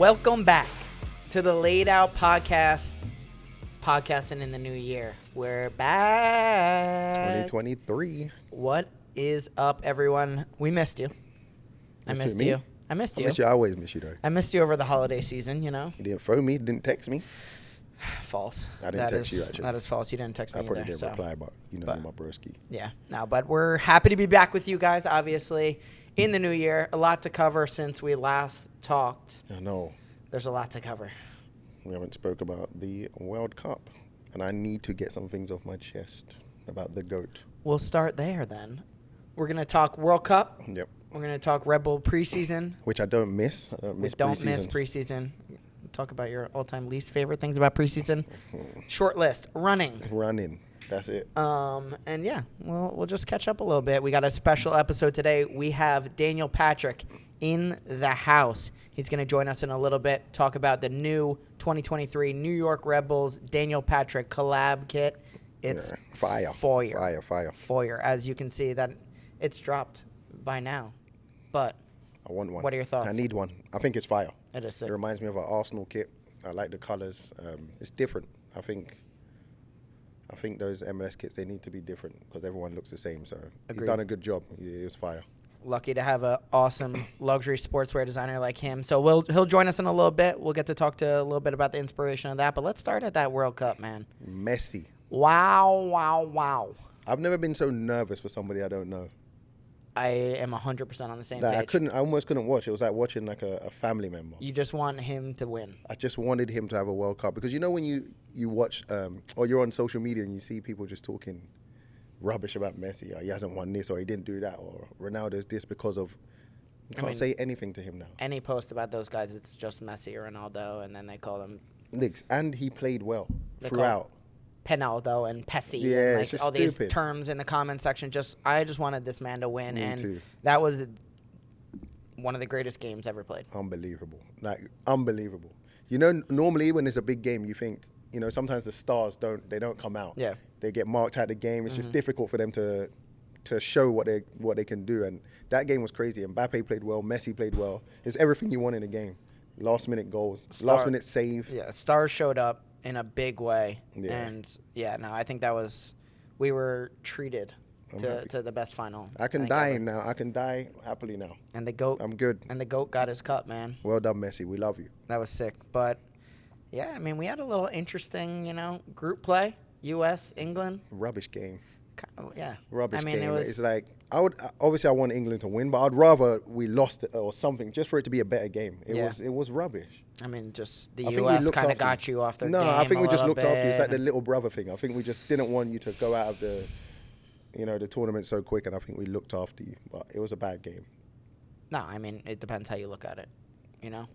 Welcome back to the Laid Out Podcast. Podcasting in the new year. We're back. 2023. What is up, everyone? We missed you. I missed you. I missed you. I always miss you, though. I missed you over the holiday season, you know. You didn't phone me, didn't text me. False. I didn't text you, actually. That is false. You didn't text me I probably either, didn't reply, but you're my broski. Yeah. No, but we're happy to be back with you guys, obviously, in the new year. A lot to cover since we last talked. I know. There's a lot to cover. We haven't spoke about the World Cup, and I need to get some things off my chest about the GOAT. We'll start there, then. We're going to talk World Cup. Yep. We're going to talk Red Bull preseason. Which I don't miss. I don't miss preseason. Talk about your all-time least favorite things about preseason. Short list. Running. That's it. And yeah, we'll just catch up a little bit. We got a special episode today. We have Daniel Patrick in the house. He's going to join us in a little bit, talk about the new 2023 New York Red Bulls Daniel Patrick collab kit. It's fire. Fire. As you can see, that it's dropped by now. But I want one. What are your thoughts? I need one. I think it's fire. It is sick. It reminds me of an Arsenal kit. I like the colors. It's different. I think those MLS kits, they need to be different because everyone looks the same. So He's done a good job. It was fire. Lucky to have an awesome luxury sportswear designer like him. So he'll join us in a little bit. We'll get to talk to a little bit about the inspiration of that. But let's start at that World Cup, man. Messi. Wow. I've never been so nervous for somebody I don't know. I am 100% on the same page. I almost couldn't watch. It was like watching like a family member. You just want him to win. I just wanted him to have a World Cup because you know when you watch or you're on social media and you see people just talking rubbish about Messi, or he hasn't won this or he didn't do that or Ronaldo's this because of you can't say anything to him now. Any post about those guys, it's just Messi or Ronaldo, and then they call them and he played well throughout. Penaldo and Pessi, yeah, and all these terms in the comment section. I just wanted this man to win, Me too. That was one of the greatest games ever played. Unbelievable. You know, normally when there's a big game, you think, you know, sometimes the stars don't come out. Yeah, they get marked out of the game. It's just difficult for them to show what they can do. And that game was crazy. Mbappe played well. Messi played well. It's everything you want in a game. Last minute goals, last minute save. Yeah, stars showed up in a big way. Yeah. And I think we were treated to the best final. I can die now. I can die happily now. And the GOAT. I'm good. And the GOAT got his cup, man. Well done, Messi. We love you. That was sick. But yeah, I mean, we had a little interesting, group play. U.S., England. Rubbish game. Yeah. Rubbish game. It's like, I want England to win, but I'd rather we lost it or something just for it to be a better game. It was rubbish. I mean, just the U.S. kind of got you off their game. No, I think we just looked after you. It's like the little brother thing. I think we just didn't want you to go out of the tournament so quick, and I think we looked after you. But it was a bad game. No, I mean, it depends how you look at it.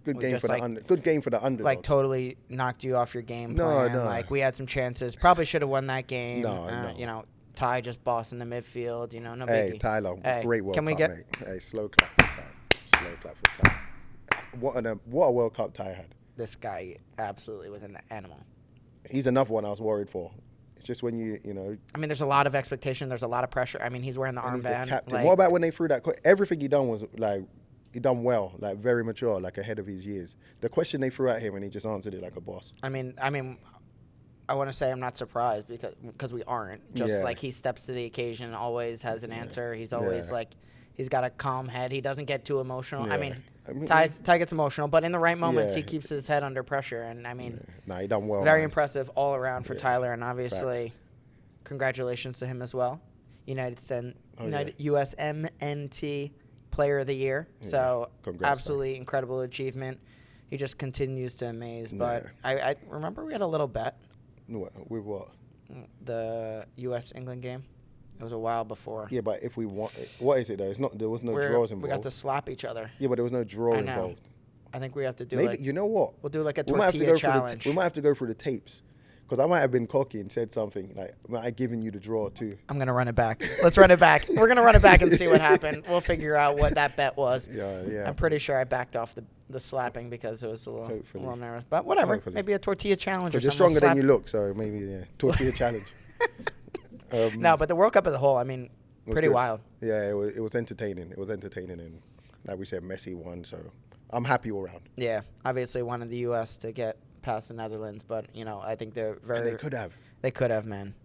Good game for the underdog. Like totally knocked you off your game plan. No. Like we had some chances. Probably should have won that game. No. Ty just bossing the midfield. No biggie. Hey, Tyler, great World Cup, mate. Hey, slow clap for Ty. What a World Cup Ty had. This guy absolutely was an animal. He's another one I was worried for. It's just when you know. I mean, there's a lot of expectation. There's a lot of pressure. I mean, he's wearing the armband. He's the captain. What about when they threw that? Everything he done was like. He done well, like very mature, like ahead of his years. The question they threw at him, and he just answered it like a boss. I mean, I want to say I'm not surprised because we aren't. Just like he steps to the occasion, always has an answer. He's always he's got a calm head. He doesn't get too emotional. Yeah. I mean Ty gets emotional, but in the right moments, he keeps his head under pressure. And he done well. Very impressive all around for Tyler, and obviously, congratulations to him as well. USMNT Player of the Year. So absolutely incredible achievement. He just continues to amaze. But I remember we had a little bet. With what? The U.S. England game. It was a while before. Yeah, but if we want, what is it though? It's not. There was no draws involved. We got to slap each other. Yeah, but there was no draw involved. I think we have to do. Maybe you know what? We'll do like a tortilla challenge. We might have to go through the tapes. Because I might have been cocky and said something like, "Am I giving you the draw too?" I'm gonna run it back. Let's run it back. We're gonna run it back and see what happened. We'll figure out what that bet was. Yeah. I'm pretty sure I backed off the slapping because it was a little nervous. But whatever. Hopefully. Maybe a tortilla challenge. Because you're stronger than you look, so maybe tortilla challenge. No, but the World Cup as a whole, I mean, pretty wild. Yeah, it was entertaining. It was entertaining, and like we said, Messi won. So I'm happy all round. Yeah, obviously wanted the U.S. to get past the Netherlands, but I think they're very. And they could have. They could have, man.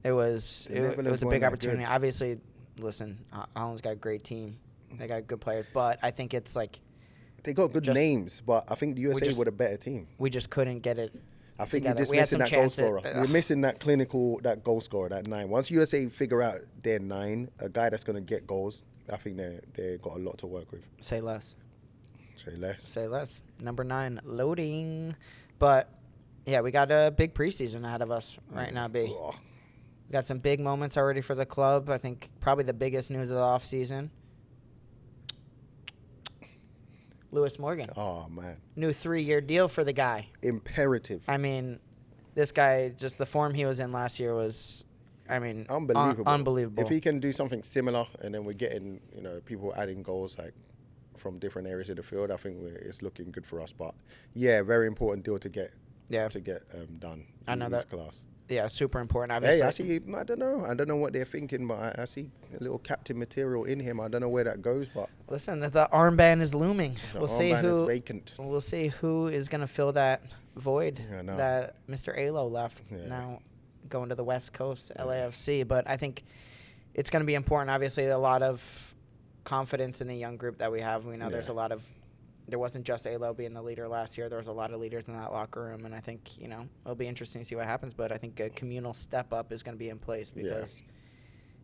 It was The it Netherlands was a weren't big that opportunity. good. Obviously, listen, Holland's got a great team. They got good players, but I think it's like They got good Just- names, but I think the USA just- were the better team. we just couldn't get it. I think together. you're just We had missing some that goal chances. scorer. Ugh. We're missing that goal scorer, that 9. Once USA figure out their 9, a guy that's going to get goals, I think they got a lot to work with. Say less. Say less. Say less. Number 9, loading. But yeah, we got a big preseason ahead of us right now, B. Ugh. We got some big moments already for the club. I think probably the biggest news of the offseason. Lewis Morgan. Oh, man. New 3-year deal for the guy. Imperative. I mean, this guy, just the form he was in last year was, Unbelievable. Unbelievable. If he can do something similar, and then we're getting, people adding goals like from different areas of the field, I think it's looking good for us. But yeah, very important deal to get done. I know He's that. class. Yeah, super important. Obviously. Hey, I see. I don't know what they're thinking, but I see a little captain material in him. I don't know where that goes, but Listen, the armband is looming. the We'll see armband is who. vacant. We'll see who is going to fill that void Yeah, I know. that Mr. Alo left. Yeah. Now going to the West Coast, LAFC. But I think it's going to be important. Obviously, a lot of confidence in the young group that we have. We know there's a lot of. There wasn't just Alo being the leader last year. There was a lot of leaders in that locker room, and I think it'll be interesting to see what happens. But I think a communal step up is going to be in place because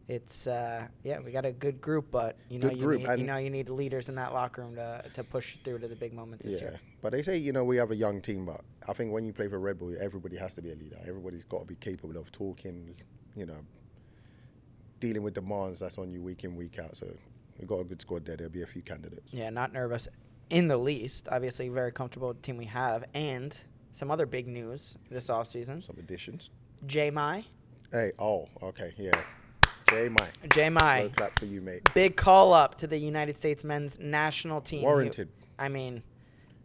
it's we got a good group, but you need leaders in that locker room to push through to the big moments this year. But they say we have a young team, but I think when you play for Red Bull, everybody has to be a leader. Everybody's got to be capable of talking, dealing with demands that's on you week in, week out. So we've got a good squad there. There'll be a few candidates. Yeah, not nervous in the least. Obviously, very comfortable with the team we have. And some other big news this offseason. Some additions. J-Mai. Hey, okay, yeah. J-Mai. J-Mai. Slow clap for you, mate. Big call up to the United States men's national team. Warranted.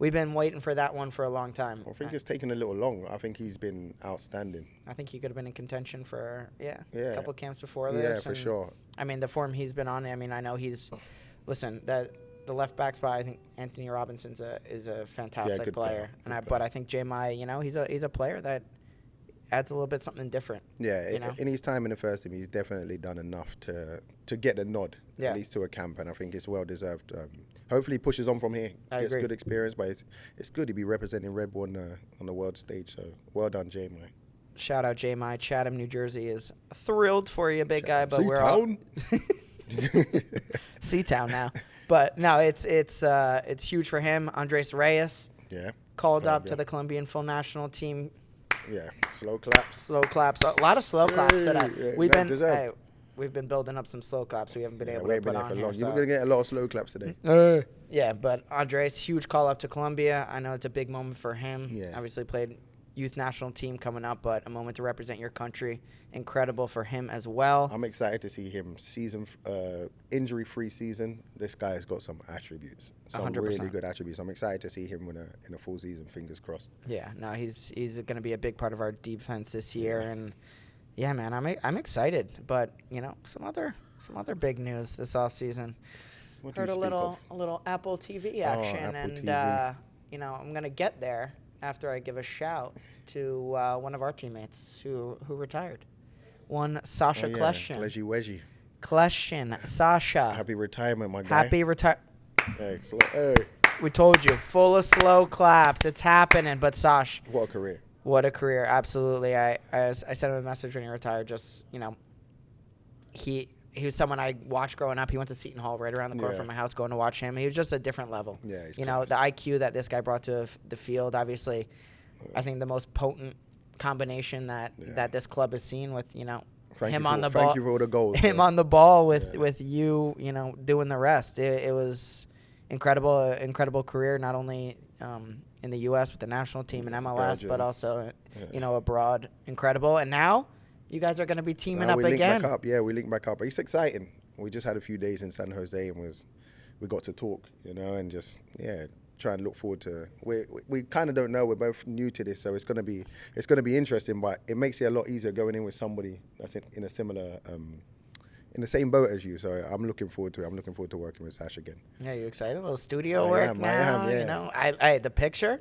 We've been waiting for that one for a long time. I think it's taken a little long. I think he's been outstanding. I think he could have been in contention for, a Yeah. couple of camps before this. Yeah, for sure. The form he's been on, I know he's – listen, the left back spot, I think Anthony Robinson's is a fantastic player. But I think J-Mai, he's a player that adds a little bit something different. Yeah, in his time in the first team, he's definitely done enough to get the nod, at least to a camp, and I think it's well deserved. Hopefully, he pushes on from here, gets agree. good experience, but it's good to be representing Red Bull on the world stage. So well done, J-Mai. Shout out J-Mai. Chatham, New Jersey is thrilled for you, big guy. But we're Seatown? Seatown now. But no, it's huge for him. Andres Reyes called up to the Colombian full national team. Yeah, slow claps. Slow claps. A lot of slow claps today. Yeah, We've been building up some slow claps we haven't been able we to ain't been put there on for here. long. So. You're going to get a lot of slow claps today. Yeah, but Andres, huge call up to Colombia. I know it's a big moment for him. Yeah. Obviously played youth national team coming up, but a moment to represent your country. Incredible for him as well. I'm excited to see him injury-free season. This guy has got some attributes, some 100%. really good attributes. I'm excited to see him in a full season. Fingers crossed. Yeah, no, he's going to be a big part of our defense this year, and yeah, man, I'm excited. But some other big news this offseason. What do you Heard a speak little of? Apple TV action, Apple and TV. I'm going to get there after I give a shout to one of our teammates who retired. One Sasha Kleshin. Kleshy Wedgie. Kleshin, Sasha. Happy retirement, my guy. Happy retire. Excellent. Hey, We told you, full of slow claps. It's happening. But Sash, what a career. what a career! Absolutely. I sent him a message when he retired. Just he was someone I watched growing up. He went to Seton Hall, right around the corner from my house, going to watch him. He was just a different level. Yeah, he's the class. IQ that this guy brought to the field. Obviously, I think the most potent combination that this club has seen with him on the ball. Thank you for all the goals. Him on the ball with you doing the rest. It was incredible career, not only in the U.S. with the national team and MLS, Belgium. but also abroad. Incredible. And now you guys are going to be teaming up we again. Link back up. Yeah, we link back up. It's exciting. We just had a few days in San Jose and we got to talk, and just try and look forward to. We kind of don't know. We're both new to this, so it's gonna be interesting. But it makes it a lot easier going in with somebody that's in a similar in the same boat as you, so I'm looking forward to it. I'm looking forward to working with Sash again. Yeah, you excited? A little studio I work am, now. yeah. You know, I the picture.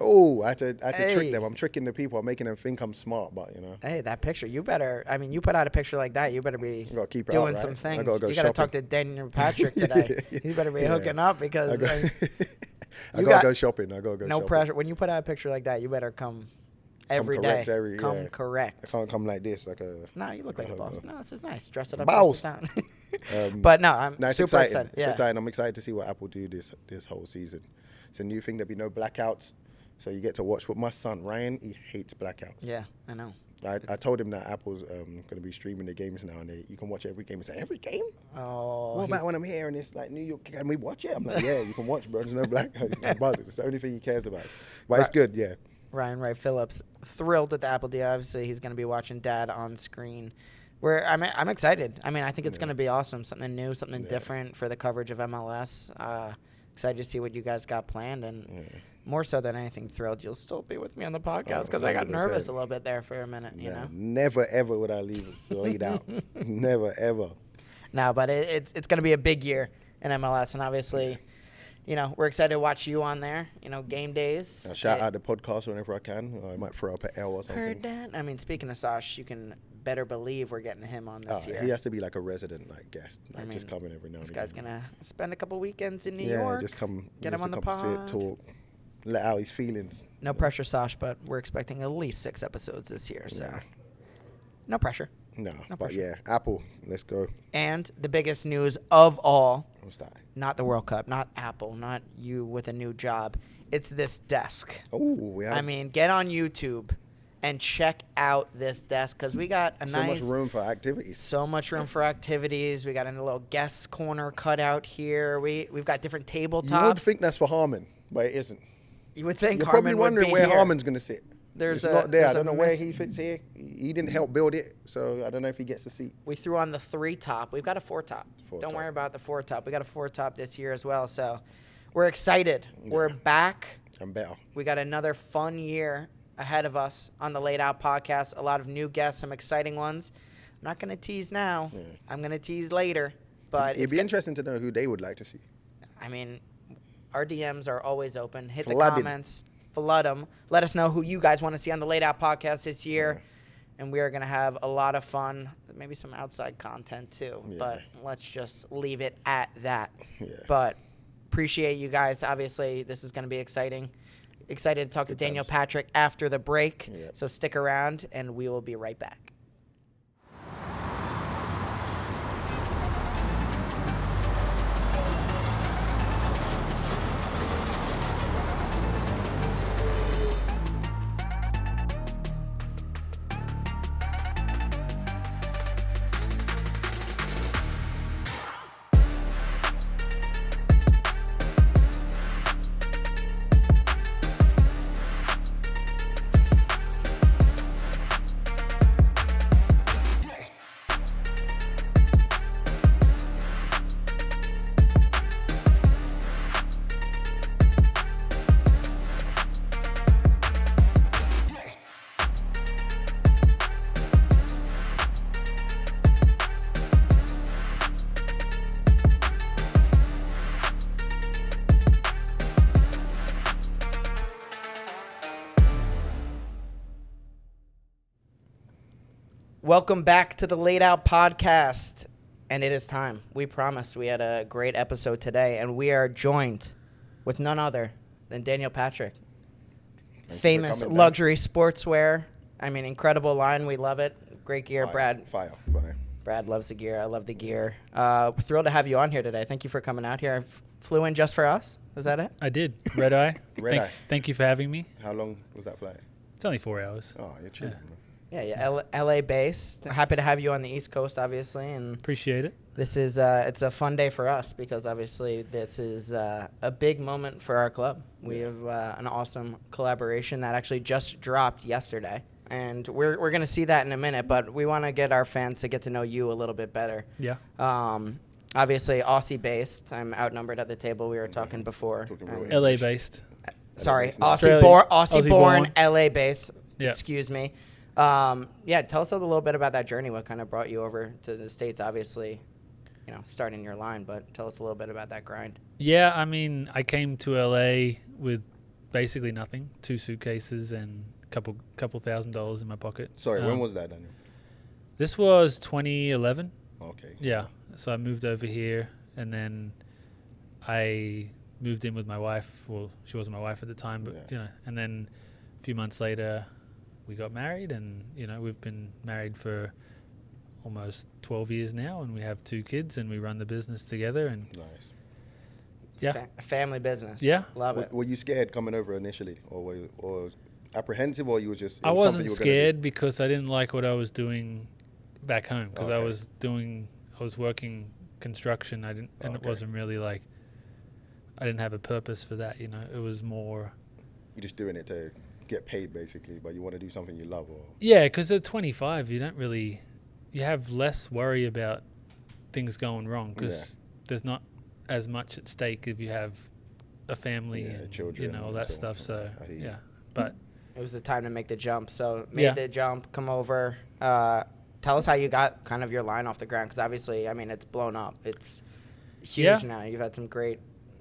Oh, I had to Hey. trick them. I'm tricking the people. I'm making them think I'm smart, but you know. Hey, that picture. You better. I mean, you put out a picture like that. You better be Gotta keep it doing up, some right? things. I gotta go You got to shopping. talk to Daniel Patrick today. You better be Yeah. hooking up because I you gotta got go shopping. I gotta go no shopping. pressure. When you put out a picture like that, you better come every day. correct Come yeah. I correct. can't come like this, like a. No, you look like a boss. No, this is nice. Dress it up. Boss. dress it down. But no, I'm No, it's super exciting. excited. It's Yeah. exciting. I'm excited to see what Apple do this whole season. It's a new thing. There'll be no blackouts, so you get to watch. But my son Ryan, he hates blackouts. Yeah, I know. I told him that Apple's going to be streaming the games now, and you can watch every game. He's like, every game? Oh, What about when I'm here and it's like New York? Can we watch it? I'm like, yeah, you can watch, bro. There's no blackouts. It's no buzzing. It's the only thing he cares about. But it's good, yeah. Ryan Wright Phillips thrilled with the Apple deal. Obviously, he's going to be watching Dad on screen. I'm excited. I mean, I think it's going to be awesome. Something new, something different for the coverage of MLS. Excited to see what you guys got planned, and more so than anything, thrilled you'll still be with me on the podcast because I got 100%. nervous a little bit there for a minute. You know, Never ever would I leave laid out. Never ever. no, but it's going to be a big year in MLS, and obviously, you know, we're excited to watch you on there. You know, game days. I'll shout out the podcast whenever I can. I might throw up an L or something. Heard that. I mean, speaking of Sash, you can better believe we're getting him on this year. He has to be like a resident, guest, I just mean, coming every now and This again. guy's gonna spend a couple weekends in New yeah, York. just come. Get him on the come pod. sit, talk, let out his feelings. No pressure, Sash, but we're expecting at least 6 episodes this year, so Yeah. no pressure. No, but pressure. yeah, Apple, let's go. And the biggest news of all, What's that? not the World Cup, not Apple, not you with a new job. It's this desk. Oh, yeah. I mean, get on YouTube and check out this desk because we got a so nice much room for activities. So much room for activities. We got a little guest corner cut out here. We've got different tabletops. You would think that's for Harmon, but it isn't. You would think You're Harmon probably would wondering be where here. Harmon's going to sit. There's it's a- not there. there's I a don't know where miss- he fits here. He didn't help build it, so I don't know if he gets a seat. We threw on the 3 top. We've got a 4 top. Four Don't top. worry about the 4 top. We got a 4 top this year as well. So we're excited. We're back. I'm better. We got another fun year ahead of us on the Laid Out podcast. A lot of new guests, some exciting ones. I'm not going to tease now. Yeah. I'm going to tease later. But It'd be interesting to know who they would like to see. I mean, our DMs are always open. Hit the Flooded. comments. Flood them. Let us know who you guys want to see on the Laid Out podcast this year. And we are going to have a lot of fun. Maybe some outside content too. Yeah. But let's just leave it at that. Yeah. But appreciate you guys. Obviously, this is going to be exciting. Excited to talk to Daniel Patrick after the break. Yeah. So stick around, and we will be right back. Welcome back to the Laid Out podcast. And it is time. We promised we had a great episode today, and we are joined with none other than Daniel Patrick. Thank you for Famous coming down. luxury sportswear. I mean, incredible line. We love it. Great gear. Fire. Brad loves the gear. I love the gear. Thrilled to have you on here today. Thank you for coming out here. Flew in just for us. Is that it? I did. Red eye. Red eye. Thank you for having me. How long was that flight? It's only 4 hours. Oh, you're chilling. Yeah, LA based. Happy to have you on the East Coast, obviously, and Appreciate it. this is it's a fun day for us because obviously this is a big moment for our club. We have an awesome collaboration that actually just dropped yesterday, and we're gonna see that in a minute. But we want to get our fans to get to know you a little bit better. Yeah. Obviously Aussie based. I'm outnumbered at the table. We were talking before. Talking real And- LA based. Sorry, based. Aussie Australia- born, Aussie born. LA based. Yeah. Excuse me. Yeah, tell us a little bit about that journey. What kind of brought you over to the States? Obviously, starting your line, but tell us a little bit about that grind. Yeah, I mean, I came to LA with basically nothing, 2 suitcases and couple $1,000 in my pocket. Sorry, when was that, Daniel? This was 2011. Okay. Yeah, so I moved over here, and then I moved in with my wife. Well, she wasn't my wife at the time, but and then a few months later, we got married, and we've been married for almost 12 years now, and we have 2 kids, and we run the business together. And Nice. yeah, Family business. Yeah. Love it. Were you scared coming over initially, or apprehensive, or you were just? I wasn't scared because I didn't like what I was doing back home, because I was working construction. And it wasn't really like, I didn't have a purpose for that. It was more. You're just doing it to get paid, basically, but you want to do something you love, or? Yeah, because at 25, you have less worry about things going wrong, because there's not as much at stake if you have a family and children, all that stuff. So yeah, but it was the time to make the jump. So made the jump, come over. Tell us how you got kind of your line off the ground, because obviously, I mean, it's blown up. It's huge now. You've had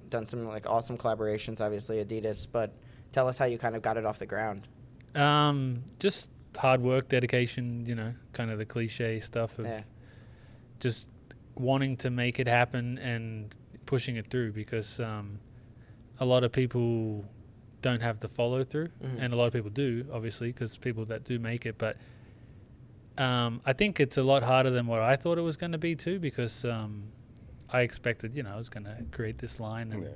done some like awesome collaborations, obviously Adidas, but tell us how you kind of got it off the ground. Just hard work, dedication, kind of the cliche stuff of just wanting to make it happen and pushing it through, because a lot of people don't have the follow through, and a lot of people do, obviously, because people that do make it. But I think it's a lot harder than what I thought it was going to be too, because I expected, I was going to create this line and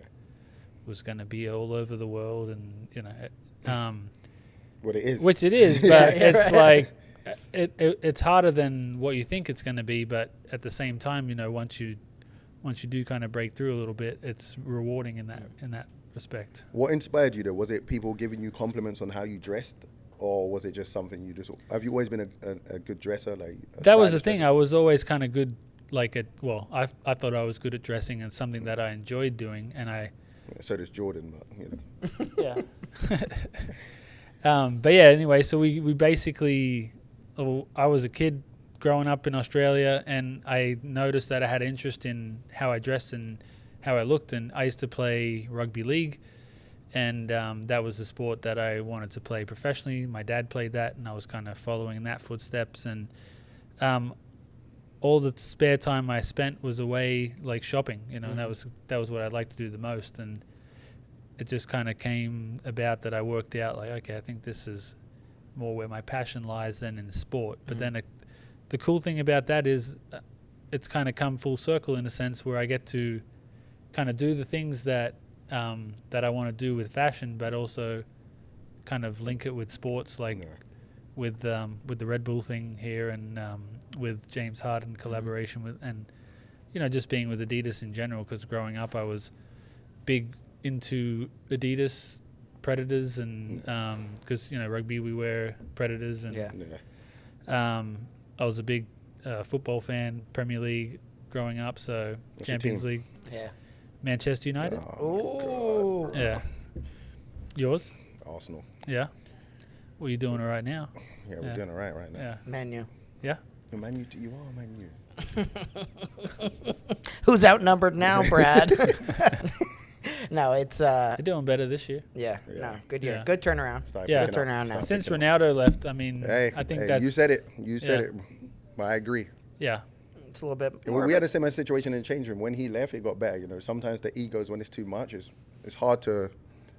was going to be all over the world, and what it is, which it is, but it's like it's harder than what you think it's going to be. But at the same time, once you do kind of break through a little bit, it's rewarding in that respect. What inspired you though? Was it people giving you compliments on how you dressed, or was it just something you just? Have you always been a good dresser? That was the thing. I was always kind of good. I thought I was good at dressing, and something that I enjoyed doing, and I. So does Jordan, but Yeah. But yeah, anyway, so we basically, I was a kid growing up in Australia, and I noticed that I had interest in how I dressed and how I looked, and I used to play rugby league, and that was the sport that I wanted to play professionally. My dad played that, and I was kind of following in that footsteps, and all the spare time I spent was away, like shopping, and that was what I'd like to do the most. And it just kind of came about that I worked out, like, okay, I think this is more where my passion lies than in sport. But then the cool thing about that is it's kind of come full circle in a sense, where I get to kind of do the things that I want to do with fashion, but also kind of link it with sports, like with the Red Bull thing here, and with James Harden collaboration with, and just being with Adidas in general, because growing up I was big into Adidas Predators, and because rugby we wear Predators, and I was a big football fan, Premier League growing up, so What's Champions League, Manchester United. Oh, Yeah. Yours? Arsenal. Yeah. What are you doing right now? Yeah, we're doing all right now. Yeah. Menu. Yeah. Man, you are Man U. Who's outnumbered now, Brad? No, it's They're doing better this year. no, good year, Yeah. good turnaround. Yeah. Good turnaround now. Since Ronaldo left, I mean, Hey, I think that's you said it. You said it. But I agree. Yeah. It's a little bit. We had a similar situation in the change room. When he left, it got better. Sometimes the egos, when it's too much, it's hard to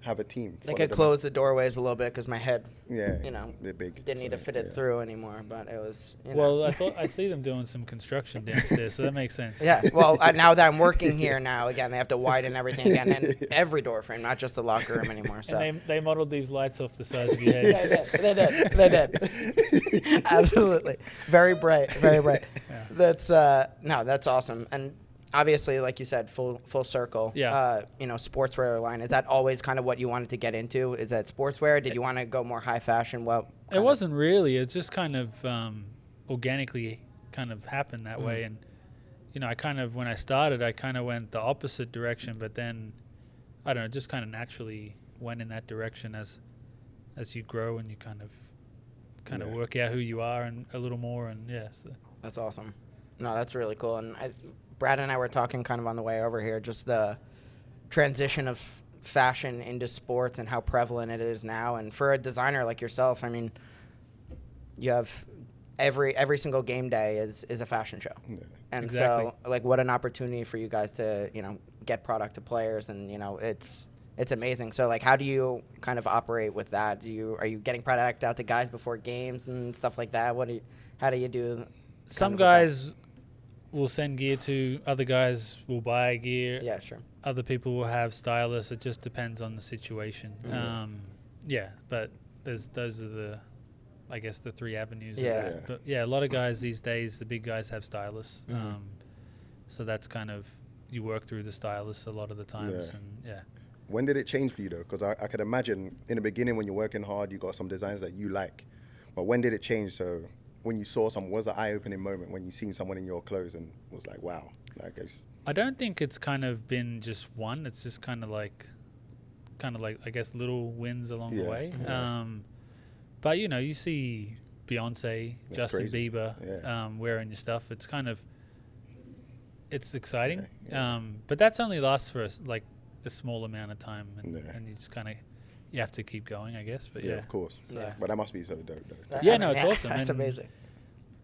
have a team. They could close the doorways a little bit, because my head, they're didn't big. need to fit it through anymore. But it was. Well, I thought I see them doing some construction downstairs, so that makes sense. Yeah. Well, now that I'm working here now, again, they have to widen everything again, and every door frame, not just the locker room anymore. So. And they modeled these lights off the sides of your head. They did. Absolutely. Very bright. Very bright. Yeah. That's awesome. And obviously, like you said, full circle. Yeah. Sportswear line. Is that always kind of what you wanted to get into? Is that sportswear? Did you want to go more high fashion? Well, it wasn't really. It just kind of organically kind of happened that way. And, I kind of, when I started, I kind of went the opposite direction. But then, I don't know, just kind of naturally went in that direction as you grow and you kind of kind of Yeah. work out who you are and a little more. And yeah, so. That's awesome. No, that's really cool. And Brad and I were talking kind of on the way over here, just the transition of fashion into sports and how prevalent it is now. And for a designer like yourself, I mean, you have every single game day is a fashion show. Yeah. And Exactly. so, like, what an opportunity for you guys to, get product to players. And, it's amazing. So, like, how do you kind of operate with that? Are you getting product out to guys before games and stuff like that? How do you do? Some kind of with that? guys will send gear to, other guys will buy gear. Yeah, sure. Other people will have stylists. It just depends on the situation. Yeah, but those are I guess the three avenues. Yeah. Of that. But yeah, a lot of guys these days, the big guys have stylists. So that's kind of, you work through the stylists a lot of the times. Yeah. And yeah. When did it change for you though? Because I could imagine in the beginning when you're working hard, you got some designs that you like. But when did it change? So when you saw someone, was an eye-opening moment when you seen someone in your clothes and was like, wow, like I don't think it's kind of been just one. It's just kind of like I guess little wins along the Yeah, way. yeah. But you see Beyonce, That's Justin crazy. Bieber Yeah. wearing your stuff. It's kind of, it's exciting. Yeah. But that's only lasts for like a small amount of time, and, Yeah. and you just kind of, you have to keep going, I guess. But Yeah, yeah, of course. Yeah. But that must be so dope though. Yeah, no, it's awesome. That's And amazing.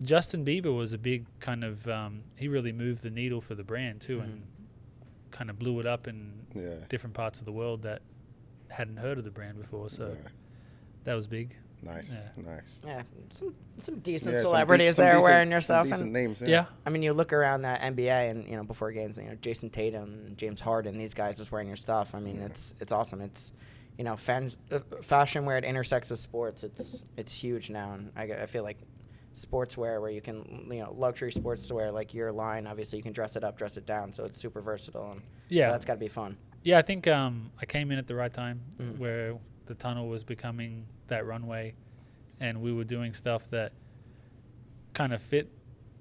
Justin Bieber was a big kind of, he really moved the needle for the brand too, and kind of blew it up in Yeah. different parts of the world that hadn't heard of the brand before. So Yeah. that was big. Nice. Yeah. Nice. Yeah, some decent Yeah, some celebrities some there decent- wearing your some stuff. decent And names. Yeah. I mean, you look around the NBA and before games, Jason Tatum, James Harden, these guys just wearing your stuff. I mean, it's awesome. It's fashion where it intersects with sports. It's huge now, and I feel like sportswear where you can luxury sportswear like your line. Obviously, you can dress it up, dress it down, so it's super versatile. And Yeah. so that's got to be fun. Yeah, I think I came in at the right time Mhm. where the tunnel was becoming that runway, and we were doing stuff that kind of fit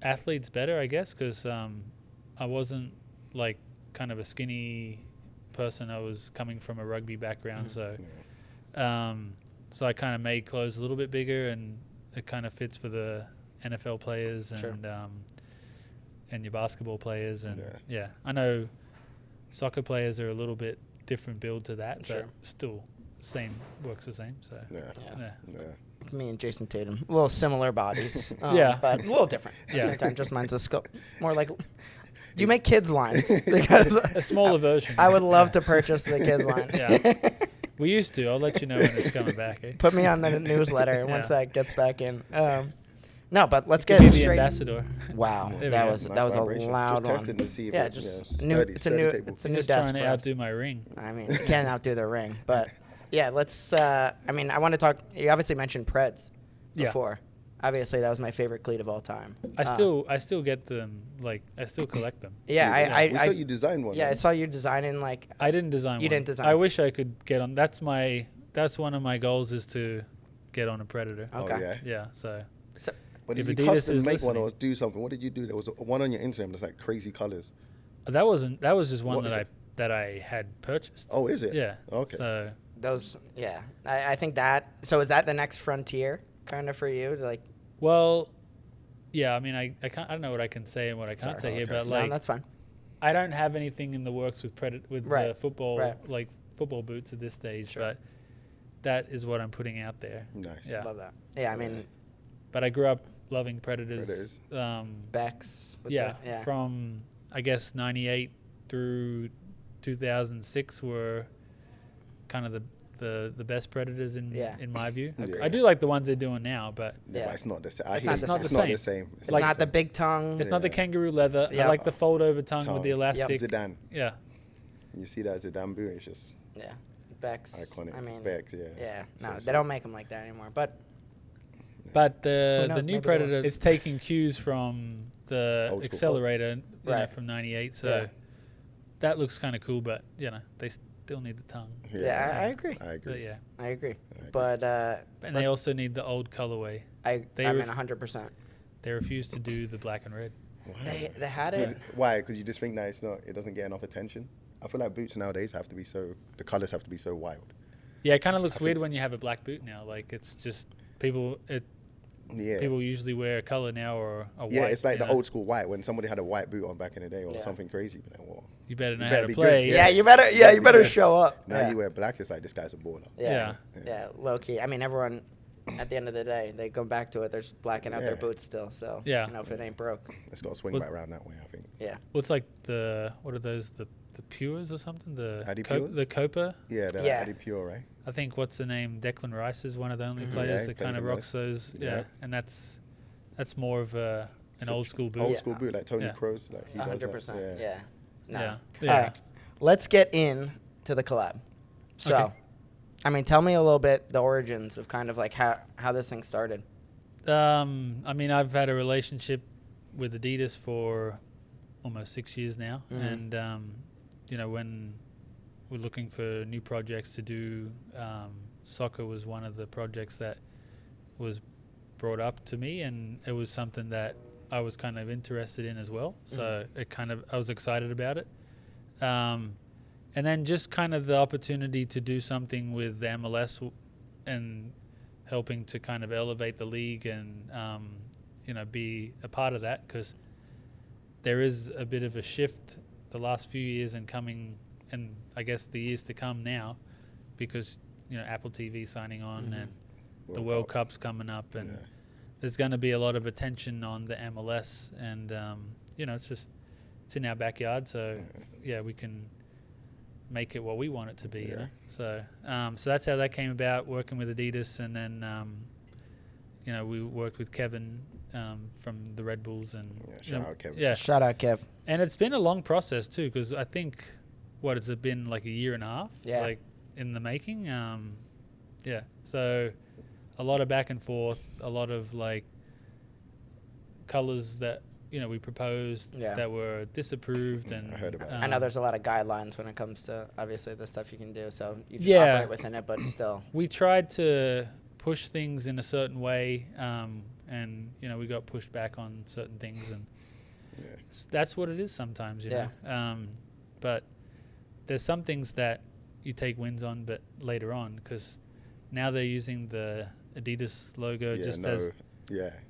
athletes better, I guess, because I wasn't like kind of a skinny person. I was coming from a rugby background, so I kind of made clothes a little bit bigger, and it kind of fits for the NFL players and Sure. And your basketball players, and Yeah. yeah, I know soccer players are a little bit different build to that, Sure. but still same, works the same. So Yeah. Yeah. yeah. Yeah. Me and Jason Tatum, a little similar bodies, Yeah. but a little different. At Yeah. the same time, just mine's a scope more like. Do you make kids lines? Because A smaller version. I would love to purchase the kids line. Yeah. We used to. I'll let you know when it's coming back. Eh? Put me on the newsletter once Yeah. that gets back in. No, but let's Could get be the straight. ambassador. Wow, There we that go. was Nice that was vibration. a loud Just one. testing to see if Yeah, it, just yeah, new. sturdy, It's a sturdy new. table. It's a I'm new just desk trying to for us. outdo my ring. I mean, you can't outdo the ring, but yeah, let's. I mean, I want to talk. You obviously mentioned Preds Yeah. before. Obviously, that was my favorite cleat of all time. I still get them. Like I still collect them. Yeah, We saw you design one. Yeah, I man. saw you designing like. I didn't design one. You didn't design. I wish I could get on. That's one of my goals is to get on a Predator. Oh, Okay. yeah. Yeah. So But If did you Adidas custom is make one listening. or do something? What did you do? There was one on your Instagram that's like crazy colors. that was just one What is that I had purchased. Oh, is it? Yeah. Okay. So Those, yeah, I think that. So is that the next frontier, kind of for you? Like, well, yeah. I mean, I don't know what I can say and what I can't Sorry. say here, Okay. but no, like that's fine. I don't have anything in the works with Right. the football Right. like football boots at this stage, Sure. but that is what I'm putting out there. Nice. Yeah. Love that. Yeah, I mean, But I grew up loving Predators. Predators. Bex. With Yeah, the, yeah. from I guess '98 through 2006 were kind of the best Predators in Yeah. in my view. Yeah. I do like the ones they're doing now, but Yeah, Yeah. but it's not the same. It's not the It's same. not the same. It's like- not the big tongue. it's not the Yeah. kangaroo leather. Yeah. I like the fold over tongue with the Tongue. elastic. Zidane. Yeah, You see that Zidane boot? It's just Yeah, Bex. iconic. I mean, Bex, yeah. yeah, So no, it's they don't make them like that anymore. But but Who the knows, new maybe they will. Predator it's taking cues from the Old school. accelerator Right. from '98. So Yeah. that looks kind of cool, but they still need the tongue. yeah, I agree. I agree. But yeah, I agree. agree. But and they also need the old colorway. I they mean, ref- 100%. They refuse to do the black and red. Wow. They had it. Why? Because you just think that it doesn't get enough attention. I feel like boots nowadays the colors have to be so wild. Yeah, it kind of looks I weird think- when you have a black boot now. Like it's just Yeah. People usually wear a color now or a white. Yeah, it's like you the know. old school white when somebody had a white boot on back in the day or Yeah. something crazy. But then, well, You better know You how better to be play. good. Yeah, you better show up. now Yeah. you wear black, it's like this guy's a baller. Yeah. Yeah. Yeah, low key. I mean, everyone, at the end of the day, they go back to it. They're just blacking out their Yeah. boots still. So, Yeah. you know, if it ain't broke. It's got to swing Well- back around that way, I think. Yeah. Well, it's like what are those? The Pures or something? Adi Pure? The Copa. Yeah, the Yeah. Adi Pure, right? I think what's the name? Declan Rice is one of the only Mhm. players Yeah, he that plays kind of in rocks those. Yeah. Yeah. And that's more of an It's old school boot. Old school boot, like Tony Yeah. Kroos. Like he does that. 100%. Yeah. No. Yeah. All Yeah. right. Let's get in to the collab. So, Okay. I mean, tell me a little bit the origins of kind of like how this thing started. I mean, I've had a relationship with Adidas for almost 6 years now, Mhm. and you know, when we're looking for new projects to do, soccer was one of the projects that was brought up to me, and it was something that I was kind of interested in as well. So I was excited about it. And then just kind of the opportunity to do something with the MLS and helping to kind of elevate the league and, you know, be a part of that, because there is a bit of a shift the last few years and coming, and I guess the years to come now, because, you know, Apple TV signing on and the World Cup's coming up, and there's going to be a lot of attention on the MLS, and, you know, it's in our backyard, so yeah, we can make it what we want it to be. You know? So that's how that came about, working with Adidas, and then you know, we worked with Kevin from the Red Bulls, and shout out Kevin. yeah, Shout out, Kev. and it's been a long process too, because I think has it been like a year and a half, like in the making. Yeah, so a lot of back and forth, a lot of like colors that, you know, we proposed that were disapproved, and I heard about I know there's a lot of guidelines when it comes to obviously the stuff you can do, so you just Yeah. operate within it, but still. we tried to push things in a certain way, and you know, we got pushed back on certain things, and that's what it is sometimes, you know. But there's some things that you take wins on, but later on, because now they're using the Adidas logo as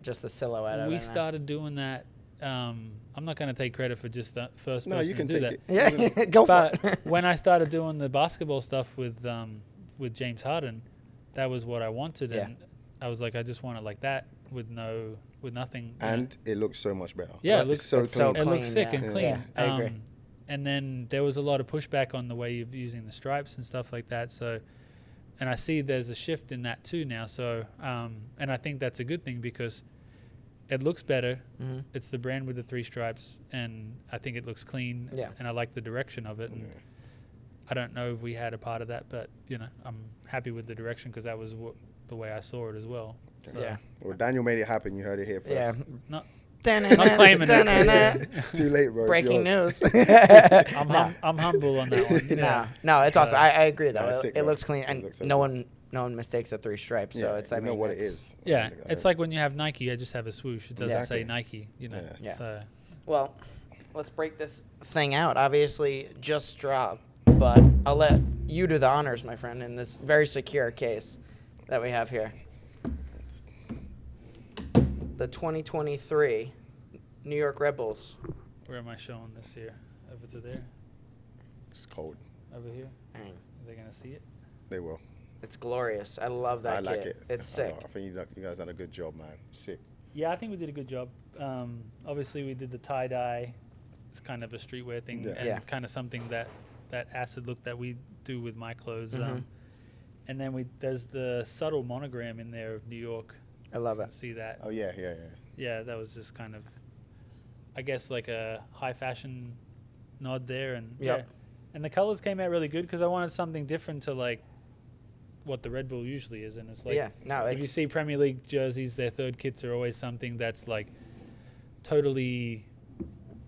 just the silhouette of it. we started doing that. I'm not going to take credit for just the first person you can to do take that. it. Yeah, go for But it. when I started doing the basketball stuff with James Harden, that was what I wanted, and I was like, I just want it like that with nothing. And it looks so much better. Yeah, Like, it looks it's so it's so clean. it looks sick clean, and yeah. clean. Yeah, I agree. And then there was a lot of pushback on the way of using the stripes and stuff like that. So, and I see there's a shift in that too now. So, and I think that's a good thing, because it looks better. It's the brand with the 3 stripes, and I think it looks clean. Yeah. And I like the direction of it. And I don't know if we had a part of that, but you know, I'm happy with the direction, because that was the way I saw it as well. So, Yeah. Well, Daniel made it happen. You heard it here first. Yeah. Not Not claiming it. It's too late, bro. It's Breaking yours. news. I'm humble on that one. No, it's awesome. I agree though. it's sick, it bro. looks clean, It and looks so no good. one mistakes the 3 stripes. So it's you I know mean, what it it's- is. Yeah, it's like when you have Nike, I just have a swoosh. It doesn't say Exactly. Nike, you know. Yeah. So Well, let's break this thing out. Obviously, just dropped, but I'll let you do the honors, my friend, in this very secure case that we have here. The 2023 New York Red Bulls. where am I showing this here? Over to there? It's cold. Over here? Dang, Are they gonna see it? They will. it's glorious. I love that I like kit. it. It's sick. I think you guys done a good job, man. Sick. Yeah, I think we did a good job. Obviously, we did the tie dye. It's kind of a streetwear thing, Yeah. and Yeah. kind of something that acid look that we do with my clothes. Mhm. And then there's the subtle monogram in there of New York. I love You can it. see that. Oh yeah. Yeah, that was just kind of, I guess, like a high fashion nod there, and Yep. and the colors came out really good, because I wanted something different to like what the Red Bull usually is, and it's like, Yeah, no, if you see Premier League jerseys, their third kits are always something that's like totally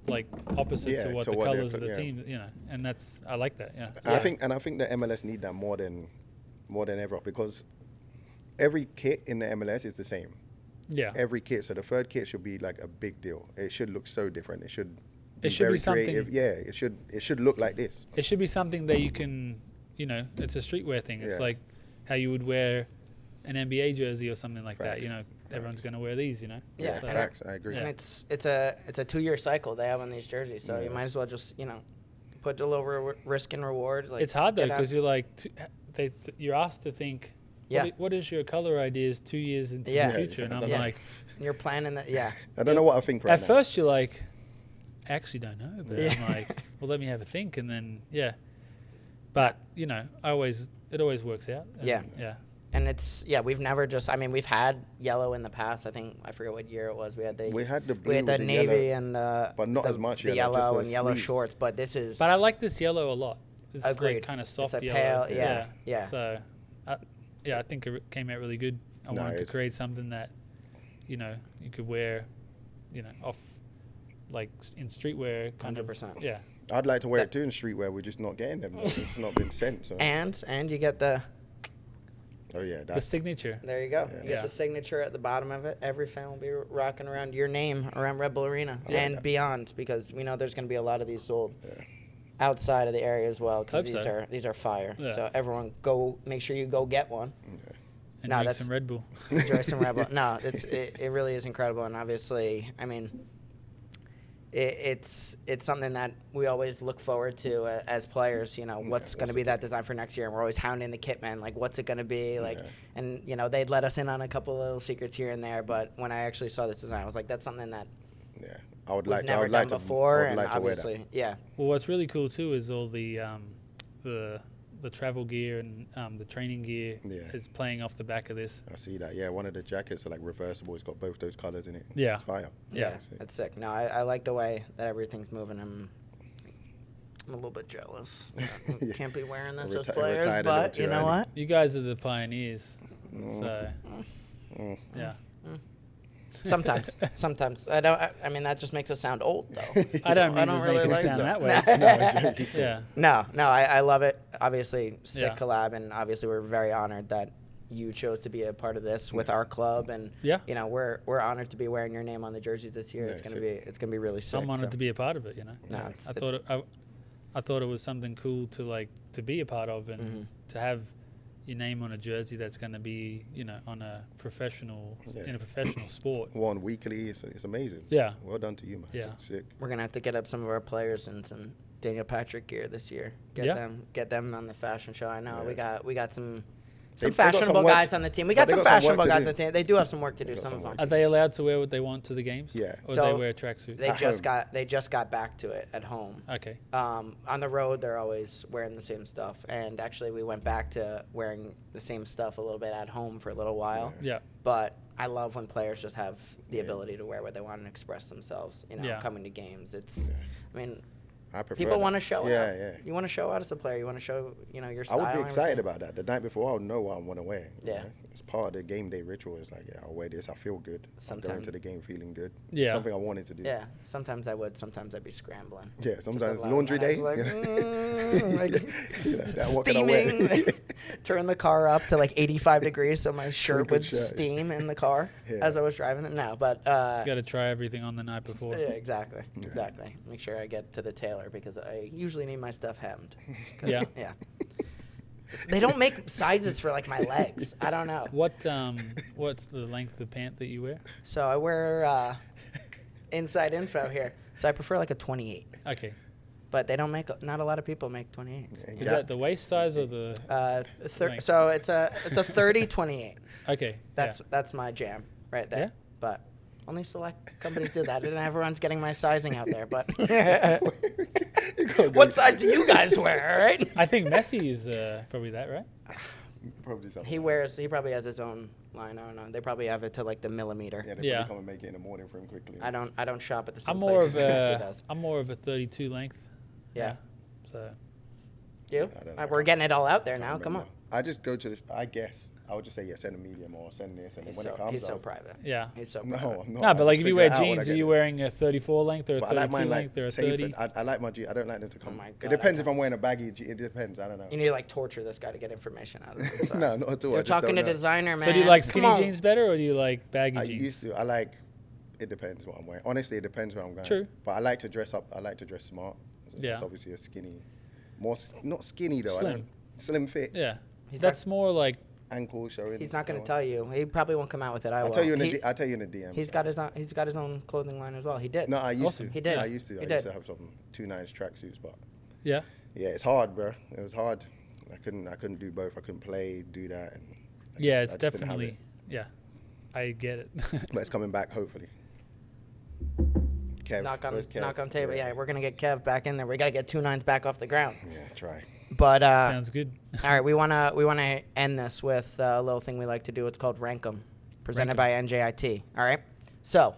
like opposite Yeah, to what to the what they're colors of the yeah. team, you know, and I like that. Yeah. I think the MLS need that more than ever, because every kit in the MLS is the same. Yeah. Every kit, so the third kit should be like a big deal. It should look so different. It should It should be very something- creative. Yeah, it should look like this. It should be something that you can, you know, it's a streetwear thing. It's Yeah. like how you would wear an NBA jersey or something like that, you know. Facts. everyone's going to wear these, you know. Yeah, So- facts. I agree. And it's a 2-year cycle they have on these jerseys, so you might as well just put a little risk and reward. Like, it's hard though get out- because you're like you're asked to think. Yeah. What is your color ideas 2 years into Yeah. the future? And I'm Yeah. like, you're planning that. Yeah, I don't know what I think right at now. first you're like, I actually don't know, but Yeah. I'm like, well, let me have a think, and then but it always works out. And yeah. and we've never just. I mean, we've had yellow in the past. I forget what year it was. We had the blue, we had the with navy yellow, and but not the, as much the yellow, just yellow the and yellow sleeves. shorts. But this is. But I like this yellow a lot. It's Agreed. like kind of soft It's a yellow. pale- yeah. So, I think it came out really good. I wanted to Nice. create something that, you could wear, off, like in streetwear. 100%. Yeah. I'd like to wear it too in streetwear. We're just not getting them. It's not been sent. So. And you get the. Oh yeah, The that's signature. There you go. Yeah. You get Yeah. the signature at the bottom of it. Every fan will be rocking around your name around Red Bull Arena Yeah. and beyond, because we know there's going to be a lot of these sold Yeah. outside of the area as well, because Hope these so. are fire. Yeah. So everyone make sure you go get one. And No, drink that's- some Red Bull. Enjoy some Red Bull. No, it really is incredible, and obviously, I mean, it's something that we always look forward to as players. What's going to be that design for next year, and we're always hounding the kit man, like what's it going to be, like, and they'd let us in on a couple of little secrets here and there, but when I actually saw this design, I was like, that's something that Yeah, I would we've like. never I would done like to before, I would and like to wear that. obviously, yeah, Well, what's really cool too is all the travel gear and the training gear Yeah. is playing off the back of this. I see that. Yeah, one of the jackets are like reversible. It's got both those colors in it. Yeah. It's fire. yeah, Sick. that's sick. No, I like the way that everything's moving. I'm a little bit jealous. Yeah. Can't be wearing this Reti- as players, retired a little but too you know early. what? You guys are the pioneers. So, Mm. yeah. Sometimes. I mean, that just makes us sound old, though. I don't I don't really make it like sound that. that way. No, I'm joking. Yeah. No, I love it. Obviously, sick Yeah. collab, and obviously we're very honored that you chose to be a part of this with our club, and Yeah. we're honored to be wearing your name on the jerseys this year. Yeah, It's gonna sick. be really sick. I'm honored so. to be a part of it, No, Yeah. it's- I thought it was something cool to be a part of, and Mhm. to have your name on a jersey that's going to be, on a professional Yeah. in a professional sport. One weekly. It's amazing. Yeah. Well done to you, man. Yeah. It's sick. We're gonna have to get up some of our players in some Daniel Patrick gear this year. Yeah. Get them on the fashion show. I know Yeah. we got some They got some fashionable work guys to- on the team. We but got they some got some work fashionable to guys do. on the team. They do have some work to do. got Some some of work them. Are they allowed to wear what they want to the games? Yeah. Or So they wear tracksuits? They At just got back to it at home. Okay. On the road, they're always wearing the same stuff. And actually, we went back to wearing the same stuff a little bit at home for a little while. Yeah. But I love when players just have the Yeah. ability to wear what they want and express themselves. Yeah. Coming to games, it's. Yeah. I mean, I prefer people that. want to show Yeah, out. yeah. You want to show out as a player. You want to show your I style. would be and excited everything. about that. The night before, I would know what I want to wear. Yeah. It's part of the game day ritual. It's like, yeah, I'll wear this. I feel good. I'm going Sometimes- into the game feeling good. Yeah. Something I wanted to do. Yeah, sometimes I would. Sometimes I'd be scrambling. Yeah, Just sometimes with laundry day. Like, Yeah, what can I wear? steaming. Turn the car up to like 85 degrees so my shirt good would shirt. steam in the car Yeah. as I was driving it. No, but You got to try everything on the night before. yeah, exactly. Make sure I get to the tailor because I usually need my stuff hemmed. 'Cause- Yeah. Yeah. They don't make sizes for like my legs. I don't know. What's the length of pant that you wear? So I wear inside info here. So I prefer like a 28. Okay. But they don't make. Not a lot of people make 28s. Yeah. Is that the waist size or the? Length. So it's a 30 28. Okay. That's my jam right there. Yeah. But only select companies do that, and everyone's getting my sizing out there. But what size do you guys wear? All right. I think Messi is probably that, right? Probably something. He probably has his own line. I don't know. They probably have it to like the millimeter. Yeah, they Yeah. probably come and make it in the morning for him quickly. I don't shop at the same I'm more places of Messi does. I'm more of a 32 length. Yeah. So You? I don't know. We're getting it all out there I now. don't Come on. remember. I just go to. I guess I would just say send a medium or send this, and then when it comes, He's so I'll- private. yeah. He's so private. No, I'm not. No, I but just like if you figure wear it out when I jeans, are get you it. wearing a 34 length or a But I 32 like mine length or a 30? tapered. I like my jeans. I don't like them to come. my It God, depends I if I'm wearing a baggy. It depends. I don't know. You need to like torture this guy to get information out of him. Sorry. No, not at all. I You're just talking to don't know. designer, man. So do you like Come skinny on. jeans better or do you like baggy I jeans? used to. I like. It depends what I'm wearing. Honestly, it depends where I'm going. True. But I like to dress up. I like to dress smart. Yeah. It's obviously a skinny, not skinny though. I Slim. don't, slim fit. Yeah. He's That's more like ankle showing. He's not going to tell you. He probably won't come out with it. I'll tell you in the DM. He's got his own. He's got his own clothing line as well. He did. No, I used Awesome. to. He did. I used to. He I used did. to have some 2.9 tracksuits, but Yeah. yeah, it's hard, bro. It was hard. I couldn't do both. I couldn't play, do that. And Yeah, I it's just didn't have definitely. it. Yeah, I get it. But it's coming back, hopefully. Kev, where's Kev? knock on table. Yeah, we're gonna get Kev back in there. We gotta get 2.9s back off the ground. Yeah, try. But Sounds good. all right, we wanna end this with a little thing we like to do. It's called Rank 'em, presented by NJIT. All right, so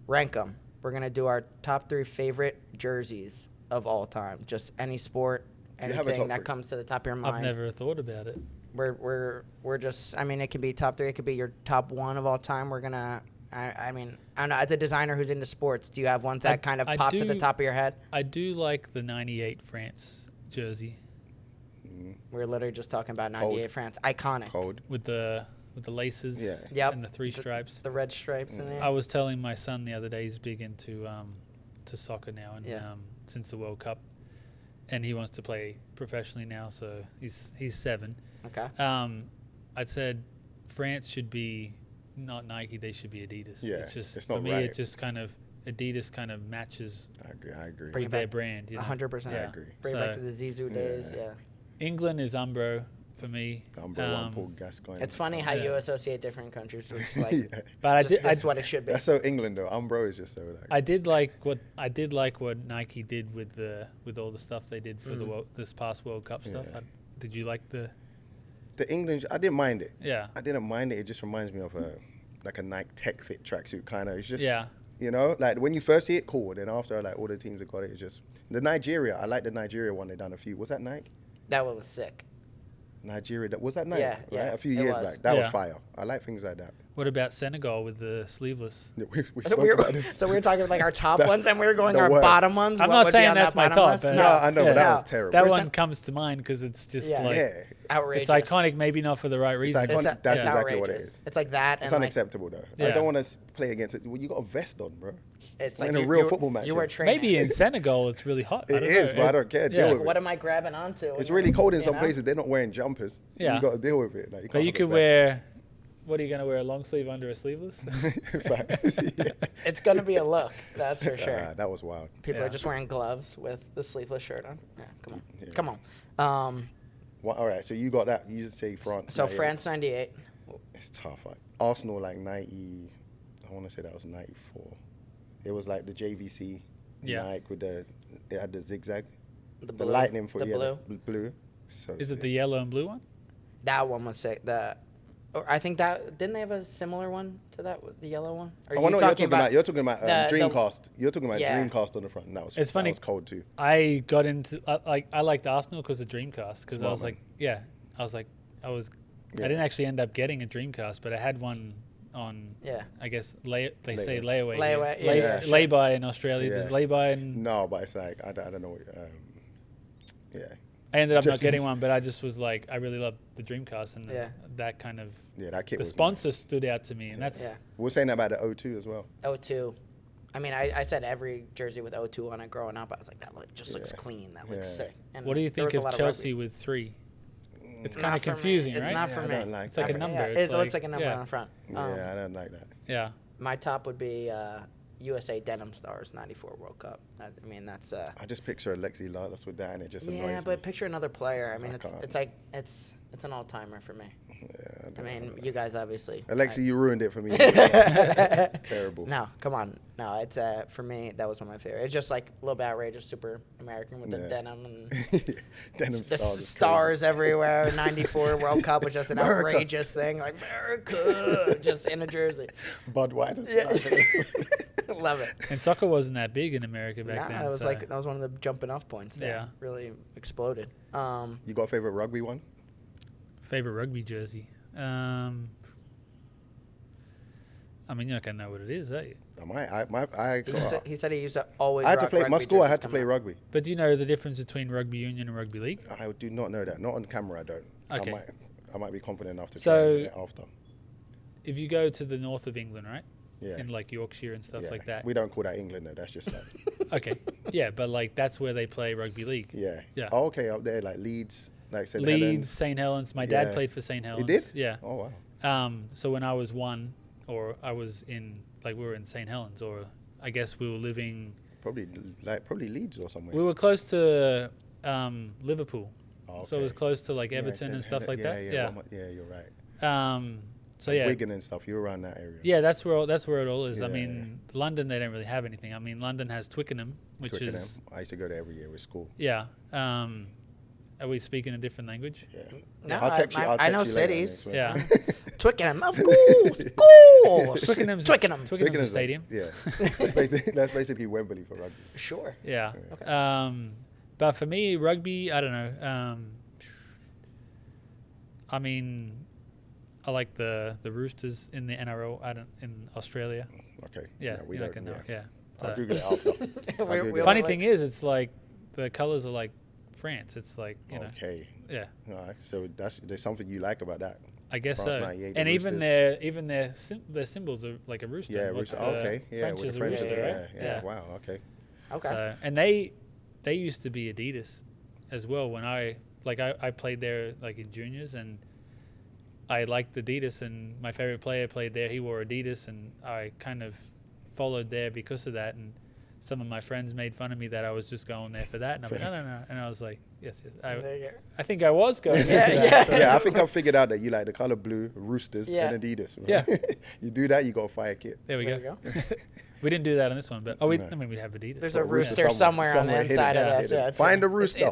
Rank 'em. We're gonna do our top 3 favorite jerseys of all time. Just any sport, Do you have a anything top that 3? comes to the top of your mind. I've never thought about it. We're just. I mean, it could be top 3. It could be your top 1 of all time. We're gonna. I mean, I don't know. As a designer who's into sports, do you have ones that kind of I pop to the do- top of your head? I do like the '98 France jersey We were literally just talking about '98 France, iconic. Cold. with the laces Yeah. Yep. and the 3 stripes. The red stripes in there. I was telling my son the other day he's big into to soccer now, and Yeah. since the World Cup, and he wants to play professionally now. So he's 7. Okay. I'd said France should be not Nike; they should be Adidas. Yeah, it's just it's for not me. right. It just kind of Adidas kind of matches I agree. Bring with it their back brand. You know? 100%. I Yeah. agree. Bring it back So- to the Zizou days. Yeah. Yeah. England is Umbro for me. Number one, Paul Gascoigne. It's funny how Yeah. you associate different countries. Which is like, Yeah. But just, that's what it should be. That's so England though. Umbro is just so like. I did like what Nike did with all the stuff they did for this past World Cup stuff. Yeah. Did you like the? The England, I didn't mind it. Yeah. I didn't mind it. It just reminds me of a Nike Tech Fit tracksuit kind of. It's just, Yeah. you know, like when you first see it, cool. Then after, like all the teams have got it, it's just the Nigeria. I like the Nigeria one. They done a few. Was that Nike? That one was sick. Nigeria. Was that Nike? Yeah, right? yeah, A few it years was. back. That was Yeah. fire. I like things like that. What about Senegal with the sleeveless? We So spoke we were, about this. so we were talking like our top ones, and we were going the our worst. bottom ones. I'm What not would be saying on that's that my bottom top, list? but- No, I know, but that No. was terrible. That We're one sen- comes to mind because it's just Yeah. like yeah. Outrageous. it's iconic, maybe not for the right reason. iconic. It's, That's it's exactly what it outrageous. is. It's like that, It's and like, unacceptable though. I Yeah. don't want to play against it. Well, you got a vest on, bro. it's We're like in a you- real you- football match You here. were training. Maybe in Senegal it's really hot. It is, but I don't care. Deal Yeah. with Like, it. what am I grabbing onto? It's really cold in You some know? places. They're not wearing jumpers. Yeah. You got to deal with it. Like, But you can't could have a wear. What are you going to wear? A long sleeve under a sleeveless? vest. Facts. Yeah. It's gonna be a look, that's for sure. Ah, that was wild. People Yeah. are just wearing gloves with the sleeveless shirt on. Yeah, come on, Yeah. come on. Well, all right, so you got that. You say France. So 98. France '98. It's tough. Like, Arsenal, like 90. I want to say that was 94. It was like the JVC. Yeah. Nike with it had the zigzag. The The blue, lightning for the blue. blue. So Is it sick. the yellow and blue one? That one was sick. Or I think that didn't they have a similar one to that, the yellow one? Or Oh, I know what you're talking about. You're talking about the- Dreamcast. You're talking about Yeah. Dreamcast on the front. That was It's funny. That was cold too. I got into I liked Arsenal because of Dreamcast because I Smart was man. like I Yeah. didn't actually end up getting a Dreamcast, but I had one on Yeah. I guess say Layaway. layaway. Layaway, here. yeah, sure. Lay-by in Australia. Yeah. There's lay-by in. No, but it's like I don't know. Yeah, I ended up not Just- getting one, but I just was like I really loved the Dreamcast and Yeah. that kind of yeah, that kit the was. sponsor stood out to me, and that's Yeah. We were saying about the O2 as well. O2. I mean, I said every jersey with O2 on it growing up. I was like, that just looks Yeah. clean. That looks Yeah. sick. And What do you there think was a of lot Chelsea rugby. with 3? It's Not kind of for me. confusing, It's right? not for Yeah, I me. don't like It's like that. a number. Yeah, It's it looks like a number yeah. on the front. Yeah, I don't like that. Yeah. My top would be USA Denim Stars '94 World Cup. I mean, that's I just picture Alexi Lalas with that, and it just yeah. annoys But me. picture another player. I mean, I it's can't. it's like it's an all timer for me. Yeah, I mean, you guys obviously. Alexi, you ruined it for me. It's terrible. No, come on. No, it's for me that was one of my favorites. It's just like a little bit outrageous, super American with the Yeah. denim and Denim the stars. is stars everywhere. '94 World Cup was just an America. outrageous thing, like America, just in a jersey. crazy. Budweiser. Yeah. stars. Love it. And soccer wasn't that big in America back Nah, then. it was so- like that was one of the jumping off points. That Yeah. really exploded. You got a favorite rugby one? favorite rugby jersey. I mean, you're not gonna know what it is, are you? He said he used to always. I had to rock play. My rugby school, I jerseys had to coming play up. rugby. But do you know the difference between rugby union and rugby league? I do not know that. Not on camera, I don't. Okay. I might be confident enough to So- play it after. If you go to the north of England, right, Yeah. in like Yorkshire and stuff Yeah. like that. We don't call that England though. That's just like. Okay, yeah, but like that's where they play rugby league. Yeah. Yeah. Oh, okay, up there like Leeds, Like St. Leeds, Helens? St. Helens. My dad Yeah. played for St. Helens. did? Yeah. Oh, wow. So when I was 1, or I was in, like, we were in St. Helens, or I guess we were living. Probably Leeds or somewhere. We were close to Liverpool, Oh, so it was okay. close to like Yeah, Everton St. and stuff like Helen- that. Yeah, Yeah. yeah, you're right. So Like yeah, Wigan and stuff. You're around that area. yeah, that's where it all is. I Yeah. mean, London, they don't really have anything. I mean, London has Twickenham, which Twickenham. is I used to go there every year with school. yeah. Are we speaking a different language? Yeah. No, I'll text you. I'll I text know you later on cities. this, Yeah. Twickenham, of course. Twickenham's Twickenham. Twickenham's a stadium. Yeah. That's basically Wembley for rugby. Sure. Yeah. Okay. But for me, rugby, I don't know. I mean, I like the Roosters in the NRL. In Australia. Okay. Yeah, we you're don't. not gonna know. Yeah. I'll So- Google it after. We're- Google we're it. Funny like- thing is, it's like the colors are like France. It's like Okay. yeah. All right. So there's something you like about that. I guess France so. 98, the And even Roosters. their symbols are like a rooster. Yeah. What's Rooster. Okay. Yeah. French With is the a French. rooster, Yeah. right? Yeah. Wow. Okay. Okay. So, and they used to be Adidas as well when I played there like in juniors, and I liked Adidas, and my favorite player played there. He wore Adidas, and I kind of followed there because of that. And some of my friends made fun of me that I was just going there for that, and I'm like, no. And I was like, yes. There you go. I think I was going Yeah, there for that. yeah. Yeah, I think I've figured out that you like the color blue, Roosters, Yeah. and Adidas. Right? Yeah. You do that, you got a fire kit. There we There go. you go. We didn't do that on this one, but No. I mean, we have Adidas. There's So a rooster somewhere somewhere on the hidden. inside of Yeah. this. Yeah, it's Find a- a rooster.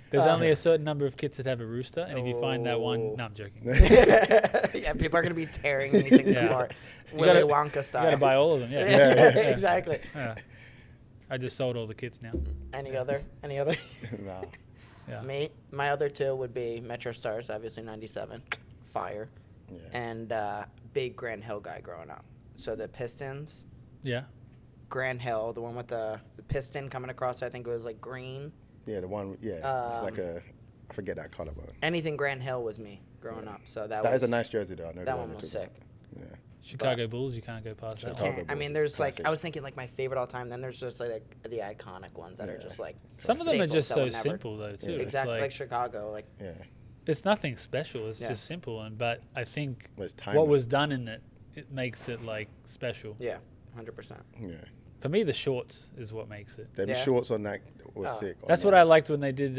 There's only a certain number of kits that have a rooster, and if you find that Oh. one, no, I'm joking. Yeah, people are gonna be tearing these things Yeah. apart. You Willy gotta- Wonka You style. gotta buy all of them. Yeah. Yeah, exactly. Yeah. I just sold all the kits now. Any other? Any other? Nah. Yeah. Me, my other two would be Metro Stars, obviously '97, fire, Yeah. and big Grand Hill guy growing up. So the Pistons, Yeah. Grand Hill, the one with the piston coming across. I think it was like green. Yeah, the one. Yeah, it's like I forget that color, but Anything Grand Hill was me growing up. So that that was is a nice jersey, though. I know the that one you're was talking sick. about. Yeah. Chicago Bulls, you can't go past that. Chicago one. I mean, Bulls there's is like classic. I was thinking like my favorite all time. Then there's just like the iconic ones that are Yeah. just like Some of them are staples just that so will never- simple though too. Yeah. It's Exactly like like Chicago. Like Yeah. it's nothing special. It's Yeah. just simple, but I think Well, it's what timeless. was done in it makes it like special. yeah, 100%. Yeah. For me, the shorts is what makes it. Them Yeah. shorts on that was Oh. sick. on That's what that. I liked when they did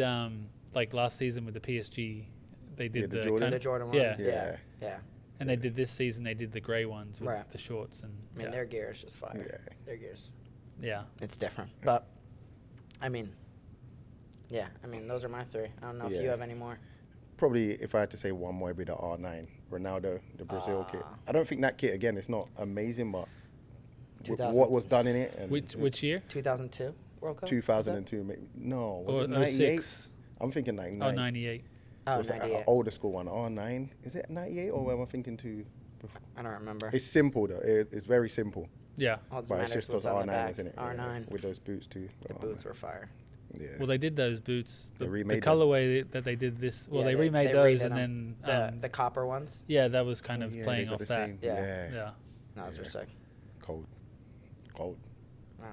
like last season with the PSG. They did the the Jordan? kind The of- Jordan one. Yeah. Yeah. Yeah. And they did this season. They did the grey ones with Right. the shorts and I mean, yeah. their gear is just fire. Yeah. Their gear's yeah. it's different. But I mean, yeah. I mean, those are my three. I don't know if you Yeah. have any more. Probably, if I had to say one more, it'd be the R9, Ronaldo, the Brazil kit. Ah. I don't think that kit, again, it's not amazing, but 2000. what was done in it. And Which year? 2002 World Cup. 2002, maybe. No, was Or it 98? 06? I'm thinking like Oh, 98. Oh, was it 98. an older school one, R9. Is it 98 or am I thinking too? I don't remember. It's simple though. It's very simple. Yeah. All that But it's matters just what's because on the R9 back. is in it. R9. With those boots too. The boots were fire. Yeah. Well, they did those boots. They The remade them. colorway that they did this. Well, Yeah, they remade they those, redid and them. then The copper ones. yeah, that was kind of Yeah, they playing got off the that. same- Yeah. Yeah. No, those were Yeah. sick. Cold.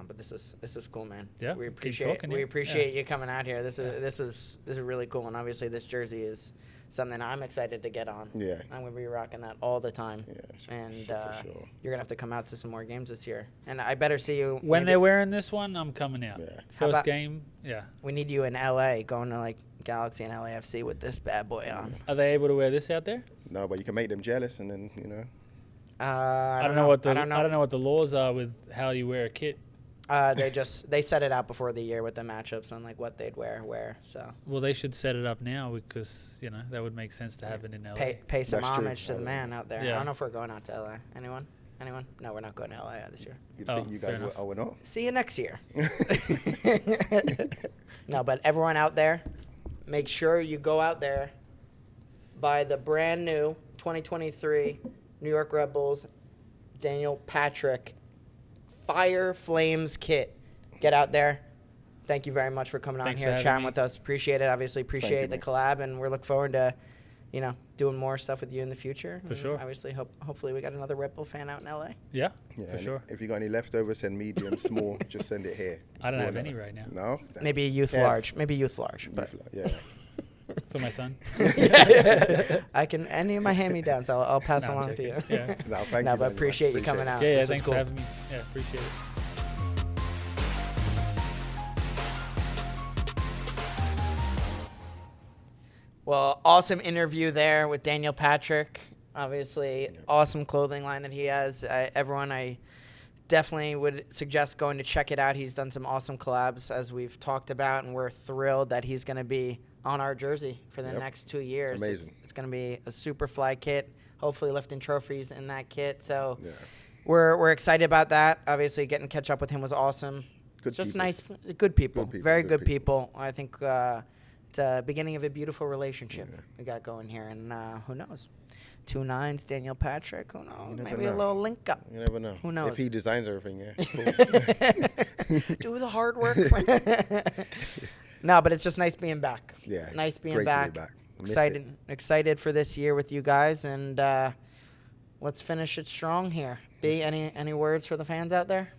But this is cool, man. Yeah, we keep appreciate talking, we yeah. appreciate you coming out here. This is really cool, and obviously this jersey is something I'm excited to get on. Yeah. I'm gonna be rocking that all the time. Yeah, And for sure. you're gonna have to come out to some more games this year, and I better see you When maybe- they're wearing this one, I'm coming out. Yeah. How First about- game. Yeah. We need you in LA, going to like Galaxy and LAFC with this bad boy on. Are they able to wear this out there? No, but you can make them jealous, and then I don't know what the I don't know. what the laws are with how you wear a kit. They set it out before the year with the matchups on like what they'd wear where. So Well, they should set it up now because that would make sense to have it in LA. pay some That's true. homage to the man out there. I Yeah. don't know if we're going out to LA. Anyone? No, we're not going to LA this year. you'd Oh, think you fair guys enough. were not. See you next year. No, but everyone out there, make sure you go out there, buy the brand new 2023 New York Red Bulls Daniel Patrick Fire Flames kit. Get out there. Thank you very much for coming on Thanks for here, having chatting me. with us. Appreciate it. Obviously, appreciate you, the man. collab, and we're looking forward to doing more stuff with you in the future. For sure. Obviously, hopefully we got another Red Bull fan out in LA. Yeah, Yeah, for and sure. If you got any leftovers, send medium, small. Just send it here. I don't have Well, any right now No. Maybe a youth Kev. large. Maybe youth large. But Yeah. for my son. I can any of my hand-me-downs. I'll pass No, I'm along to you. joking. Yeah. No, thank No, you. but man. appreciate you coming it. out. Yeah, This was thanks cool. for having me. Yeah, appreciate it. Well, awesome interview there with Daniel Patrick. Obviously, awesome clothing line that he has. Everyone, I definitely would suggest going to check it out. He's done some awesome collabs, as we've talked about, and we're thrilled that he's going to be on our jersey for the next 2 years. Amazing. It's going to be a super fly kit, hopefully lifting trophies in that kit. So Yeah. we're excited about that. Obviously, getting to catch up with him was awesome. Good Just people. nice, good people. Good people, Very good good people. I think it's a beginning of a beautiful relationship Yeah. we got going here. And who knows? 2 9s, Daniel Patrick. Who knows? You never Maybe a know. little link up. You never know. Who knows? If he designs everything, yeah. Cool. Do the hard work. No, but it's just nice being back. Yeah. Nice being great back. to be back. Missed it. Excited for this year with you guys. And let's finish it strong here. B, any words for the fans out there?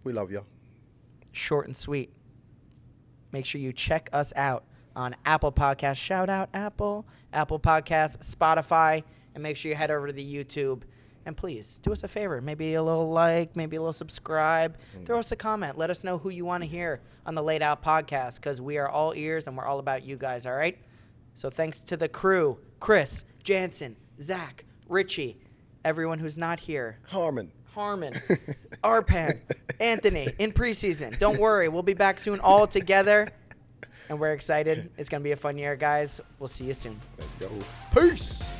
We love you. Short and sweet. Make sure you check us out on Apple Podcasts. Shout out Apple Podcasts, Spotify, and make sure you head over to the YouTube. And please do us a favor. Maybe a little like, maybe a little subscribe. Throw us a comment. Let us know who you want to hear on the Laid Out Podcast, because we are all ears and we're all about you guys, all right? So thanks to the crew, Chris, Jansen, Zach, Richie, everyone who's not here. Harmon, Arpan, Anthony, in preseason. Don't worry. We'll be back soon all together. And we're excited. It's going to be a fun year, guys. We'll see you soon. Let's go. Peace.